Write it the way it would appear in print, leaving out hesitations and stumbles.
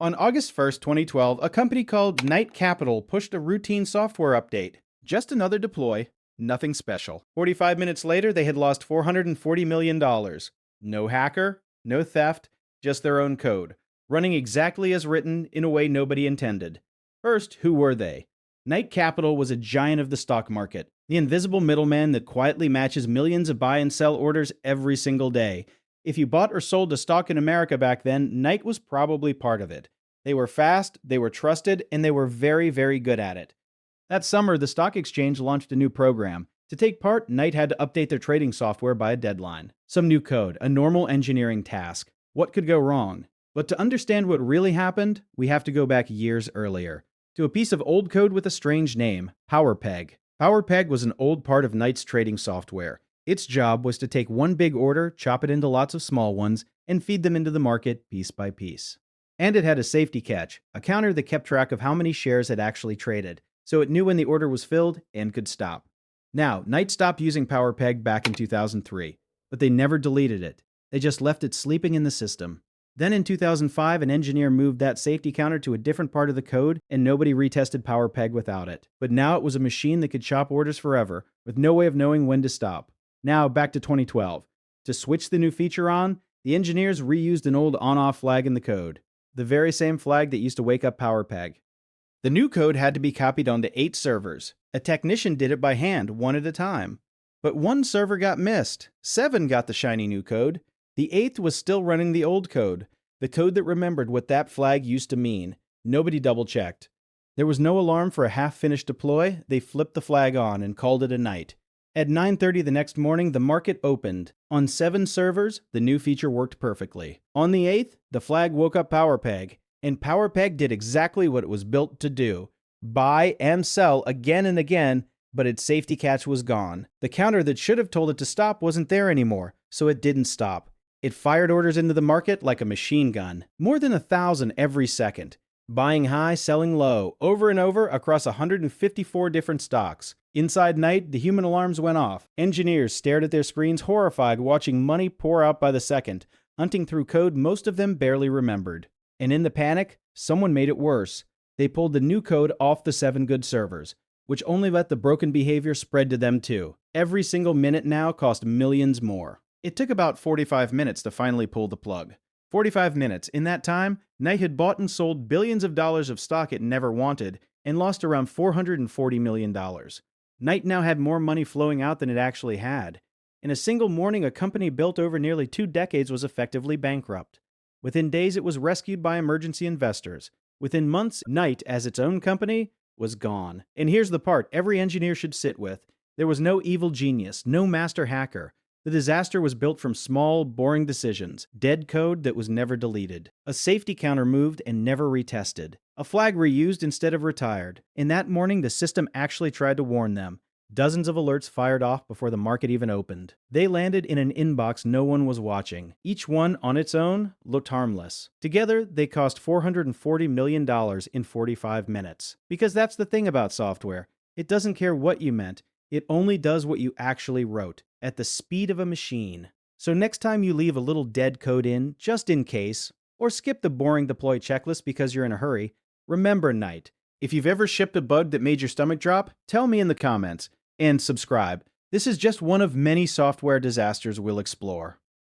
On August 1st, 2012, a company called Knight Capital pushed a routine software update. Just another deploy, nothing special. 45 minutes later, they had lost $440 million. No hacker, no theft, just their own code, running exactly as written in a way nobody intended. First, who were they? Knight Capital was a giant of the stock market, the invisible middleman that quietly matches millions of buy and sell orders every single day. If you bought or sold a stock in America back then, Knight was probably part of it. They were fast, they were trusted, and they were very, very good at it. That summer, the stock exchange launched a new program. To take part, Knight had to update their trading software by a deadline. Some new code, a normal engineering task. What could go wrong? But to understand what really happened, we have to go back years earlier, to a piece of old code with a strange name, PowerPeg. PowerPeg was an old part of Knight's trading software. Its job was to take one big order, chop it into lots of small ones, and feed them into the market piece by piece. And it had a safety catch, a counter that kept track of how many shares had actually traded, so it knew when the order was filled and could stop. Now, Knight stopped using PowerPeg back in 2003, but they never deleted it. They just left it sleeping in the system. Then in 2005, an engineer moved that safety counter to a different part of the code, and nobody retested PowerPeg without it. But now it was a machine that could chop orders forever, with no way of knowing when to stop. Now, back to 2012. To switch the new feature on, the engineers reused an old on-off flag in the code, the very same flag that used to wake up PowerPeg. The new code had to be copied onto 8 servers. A technician did it by hand, one at a time. But one server got missed. 7 got the shiny new code. The 8th was still running the old code, the code that remembered what that flag used to mean. Nobody double-checked. There was no alarm for a half-finished deploy. They flipped the flag on and called it a night. At 9:30 the next morning, the market opened. On 7 servers, the new feature worked perfectly. On the 8th, the flag woke up PowerPeg, and PowerPeg did exactly what it was built to do: buy and sell again and again, but its safety catch was gone. The counter that should have told it to stop wasn't there anymore, so it didn't stop. It fired orders into the market like a machine gun, more than 1,000 every second, buying high, selling low, over and over across 154 different stocks. Inside Knight, the human alarms went off. Engineers stared at their screens horrified, watching money pour out by the second, hunting through code most of them barely remembered. And in the panic, someone made it worse. They pulled the new code off the 7 good servers, which only let the broken behavior spread to them too. Every single minute now cost millions more. It took about 45 minutes to finally pull the plug. 45 minutes. In that time, Knight had bought and sold billions of dollars of stock it never wanted and lost around $440 million. Knight now had more money flowing out than it actually had. In a single morning, a company built over nearly 2 decades was effectively bankrupt. Within days, it was rescued by emergency investors. Within months, Knight, as its own company, was gone. And here's the part every engineer should sit with. There was no evil genius, no master hacker. The disaster was built from small, boring decisions, dead code that was never deleted. A safety counter moved and never retested. A flag reused instead of retired. And that morning, the system actually tried to warn them. Dozens of alerts fired off before the market even opened. They landed in an inbox no one was watching. Each one, on its own, looked harmless. Together, they cost $440 million in 45 minutes. Because that's the thing about software. It doesn't care what you meant. It only does what you actually wrote, at the speed of a machine. So next time you leave a little dead code in, just in case, or skip the boring deploy checklist because you're in a hurry, remember Knight. If you've ever shipped a bug that made your stomach drop, tell me in the comments. And subscribe. This is just one of many software disasters we'll explore.